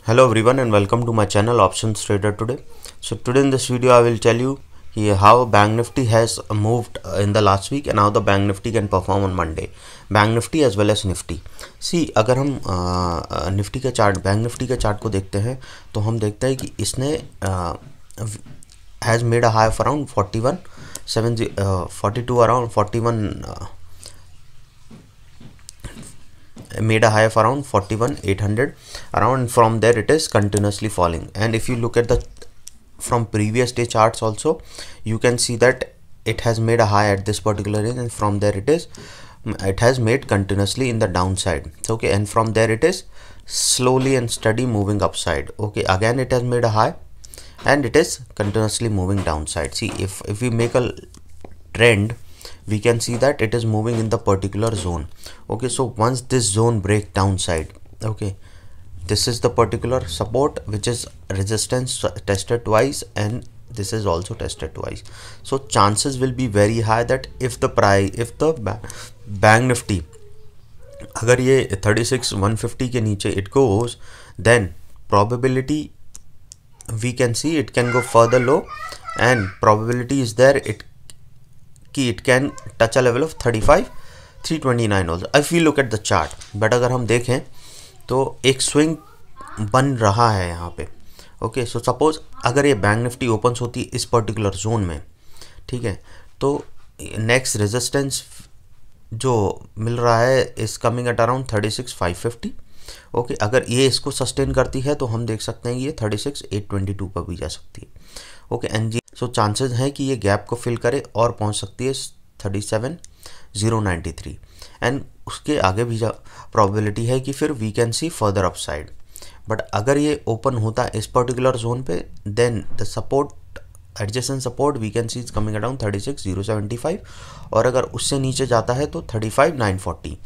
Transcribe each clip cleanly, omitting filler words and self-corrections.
Hello everyone and welcome to my channel Options Trader today. So today in this video I will tell you how Bank Nifty has moved in the last week and how the Bank Nifty can perform on Monday. Bank Nifty as well as Nifty. See अगर हम Nifty का chart bank Nifty के chart को देखते हैं तो हम देखते हैं कि इसने has made a high of around 42 around 41 made a high of around 41,800 around. From there it is continuously falling, and if you look at the from previous day charts also, you can see that it has made a high at this particular range, and from there it has made continuously in the downside. Okay, and from there it is slowly and steady moving upside. Okay, again it has made a high and it is continuously moving downside. See, if we make a trend, we can see that it is moving in the particular zone. Okay, so once this zone break downside, okay, this is the particular support which is resistance tested twice, and this is also tested twice. So chances will be very high that if the Bank Nifty अगर ये 36,150 के नीचे it goes, then probability we can see it can go further low, and probability is there it can touch a level of 35,329 also if we look at the chart. But अगर हम देखें तो एक swing बन रहा है यहाँ पे. ओके, सो सपोज अगर ये बैंक निफ्टी ओपन्स होती है इस पर्टिकुलर जोन में, ठीक है, तो नेक्स्ट रेजिस्टेंस जो मिल रहा है इस कमिंग एट अराउंड 36,550. ओके, अगर ये इसको सस्टेन करती है तो हम देख सकते हैं ये 36,822 पर भी जा सकती है. ओके, एंड सो चांसेस हैं कि ये गैप को फिल करे और पहुंच सकती है 37,093, एंड उसके आगे भी प्रोबेबिलिटी है कि फिर we can see further upside. But अगर ये ओपन होता है इस पर्टिकुलर जोन पे, then the support adjacent support we can see is coming around 36,075, और अगर उससे नीचे जाता है तो 35,940.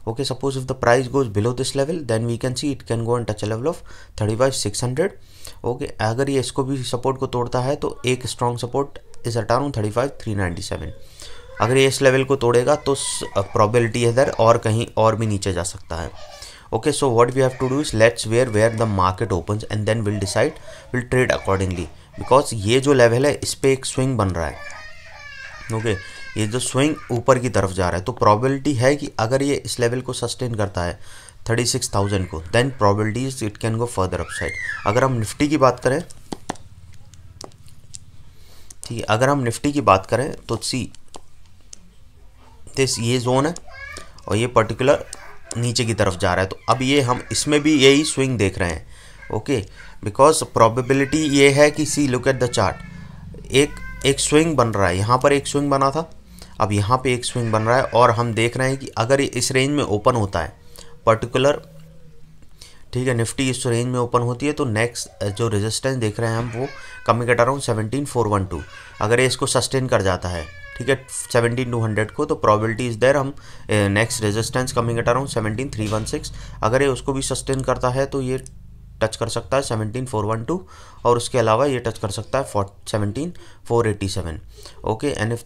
Okay, suppose if the price goes below this level, then we can see it can go and touch a level of 35,600. Okay, अगर ये इसको भी सपोर्ट को तोड़ता है तो एक strong support is at around 35,397. अगर ये इस लेवल को तोड़ेगा तो प्रोबेबिलिटी है इधर और कहीं और भी नीचे जा सकता है. Okay, so what we have to do is let's where the market opens and then will decide, will trade accordingly, because ये जो लेवल है इस पर एक स्विंग बन रहा है. ओके, ये जो स्विंग ऊपर की तरफ जा रहा है, तो प्रोबेबिलिटी है कि अगर ये इस लेवल को सस्टेन करता है 36,000 को, then probability is it can go further upside. अगर हम निफ्टी की बात करें, ठीक है, अगर हम निफ्टी की बात करें तो सी दिस ये जोन है और ये पर्टिकुलर नीचे की तरफ जा रहा है, तो अब ये हम इसमें भी यही स्विंग देख रहे हैं. ओके, बिकॉज प्रोबेबिलिटी ये है कि see look at the chart, एक स्विंग बन रहा है, यहाँ पर एक स्विंग बना था, अब यहाँ पे एक स्विंग बन रहा है, और हम देख रहे हैं कि अगर ये इस रेंज में ओपन होता है पर्टिकुलर, ठीक है, निफ्टी इस रेंज में ओपन होती है, तो नेक्स्ट जो रेजिस्टेंस देख रहे हैं हम वो कमिंग एट अराउंड 17,412. अगर ये इसको सस्टेन कर जाता है, ठीक है, 17,200 को, तो प्रोबेबिलिटी इज देयर हम next resistance coming at around 17,316. अगर ये उसको भी सस्टेन करता है तो ये टच कर सकता है 17,412, और उसके अलावा ये टच कर सकता है 17,487. Okay, and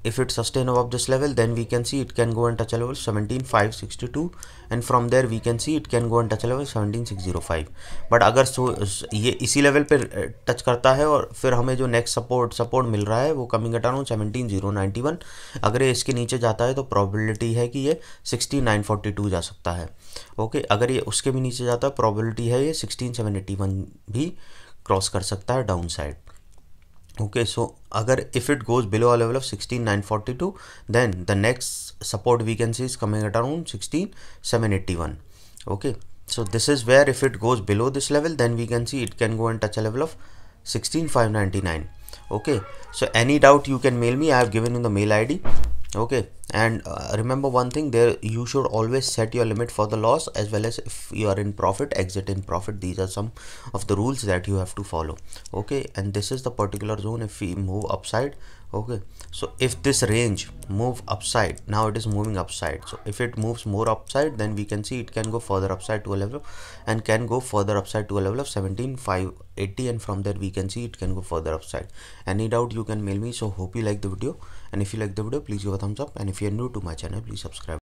if it sustain above this level, then we can see it can go and touch a level 17,562, and from there we can see it can go and touch a level 17,605. But अगर ये इसी level पे touch करता है और फिर हमें जो नेक्स्ट सपोर्ट मिल रहा है वो कमिंग एट अराउंड 17,091. अगर ये इसके नीचे जाता है तो प्रोबेबिलिटी है कि ये 16,942 जा सकता है. ओके, अगर ये उसके भी नीचे जाता है प्रोबेबिलिटी है ये 16,781 भी क्रॉस कर सकता है डाउन साइड. Okay, so अगर if it goes below a level of 16,942, then the next support we can see is coming at around 16,781. Okay, so this is where if it goes below this level, then we can see it can go and touch a level of 16,599. Okay, so any doubt you can mail me. I have given you the mail ID. Okay, and remember one thing, there you should always set your limit for the loss, as well as if you are in profit, exit in profit. These are some of the rules that you have to follow. Okay, and this is the particular zone if we move upside. Okay, so if this range move upside, now it is moving upside, so if it moves more upside, then we can see it can go further upside to a level and can go further upside to a level of 17,580, and from there we can see it can go further upside. Any doubt you can mail me. So hope you like the video, and if you like the video, please give a thumbs up, and if you are new to my channel, please subscribe.